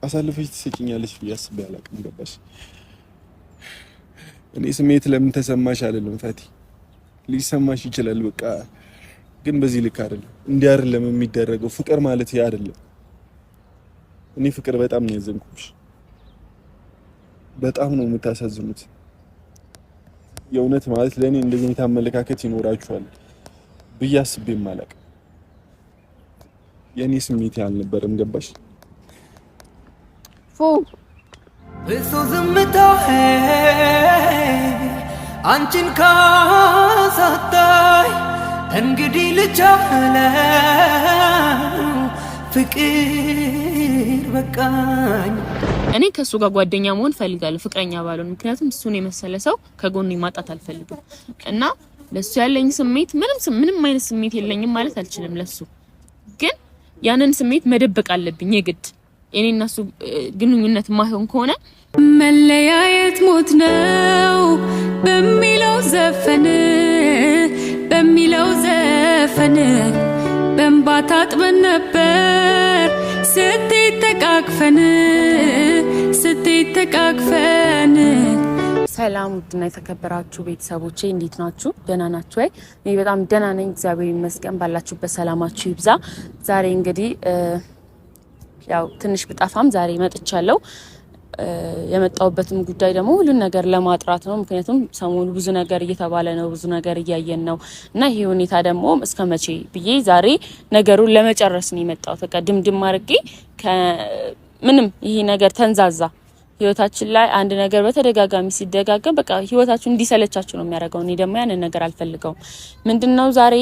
አሳልፈሽ ትሰጪኛለሽ ብዬ አስቤ አላውቅም። ገባሽ? እኔ ስሜት ለምን ተሰማሽ አይደለም ፈቲ፣ ሊሰማሽ ይችላል በቃ ግን በዚህ ልክ አይደለም። እንዲህ አይደለም የሚደረገው። ፍቅር ማለት ይሄ አይደለም። እኔ ፍቅር በጣም ነው ያዘንኩሽ። በጣም ነው የምታሳዝኑት። የእውነት ማለት ለኔ እንደዚህ አይነት አመለካከት ይኖራችኋል ብዬ አስቤም አላውቅም። የኔ ስሜት ያልነበረም ገባሽ? ብዙ ዝምታዬ አንቺን ካሳጣኝ እንግዲህ ልቻለው ፍቅር በቃኝ። እኔ ከሱ ጋር ጓደኛ መሆን ፈልጋለሁ፣ ፍቅረኛ ባልሆን። ምክንያቱም እሱን የመሰለ ሰው ከጎኔ ማጣት አልፈልግም እና ለሱ ያለኝ ስሜት ምንም አይነት ስሜት የለኝም ማለት አልችልም ለሱ። ግን ያንን ስሜት መደበቅ አለብኝ የግድ። እኔና እሱ ግንኙነት ማይሆን ከሆነ መለያየት ሞት ነው በሚለው ዘፈን በእንባ ታጥበን ነበር ስትተቃቅፈን። ሰላም ውድና የተከበራችሁ ቤተሰቦቼ እንዴት ናችሁ? ደህና ናችሁ ወይ? እኔ በጣም ደህና ነኝ፣ እግዚአብሔር ይመስገን። ባላችሁበት ሰላማችሁ ይብዛ። ዛሬ እንግዲህ ያው ትንሽ ብጣፋም ዛሬ መጥቻለሁ። የመጣሁበትም ጉዳይ ደግሞ ሁሉን ነገር ለማጥራት ነው። ምክንያቱም ሰሞኑ ብዙ ነገር እየተባለ ነው፣ ብዙ ነገር እያየን ነው እና ይሄ ሁኔታ ደግሞ እስከመቼ ብዬ ዛሬ ነገሩን ለመጨረስ ነው የመጣሁት። በቃ ድምድም አድርጌ ምንም ይሄ ነገር ተንዛዛ ህይወታችን ላይ አንድ ነገር በተደጋጋሚ ሲደጋገም በቃ ህይወታችሁ እንዲሰለቻችሁ ነው የሚያደርገው። እኔ ደግሞ ያንን ነገር አልፈልገውም። ምንድነው ዛሬ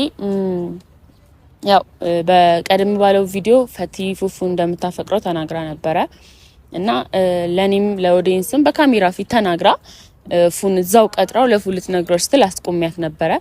ያው በቀደም ባለው ቪዲዮ ፈቲ ፉፉ እንደምታፈቅረው ተናግራ ነበረ እና ለኔም ለኦዲየንስም በካሜራ ፊት ተናግራ ፉን እዛው ቀጥራው ለፉ ልትነግረው ስትል አስቆሚያት ነበረ።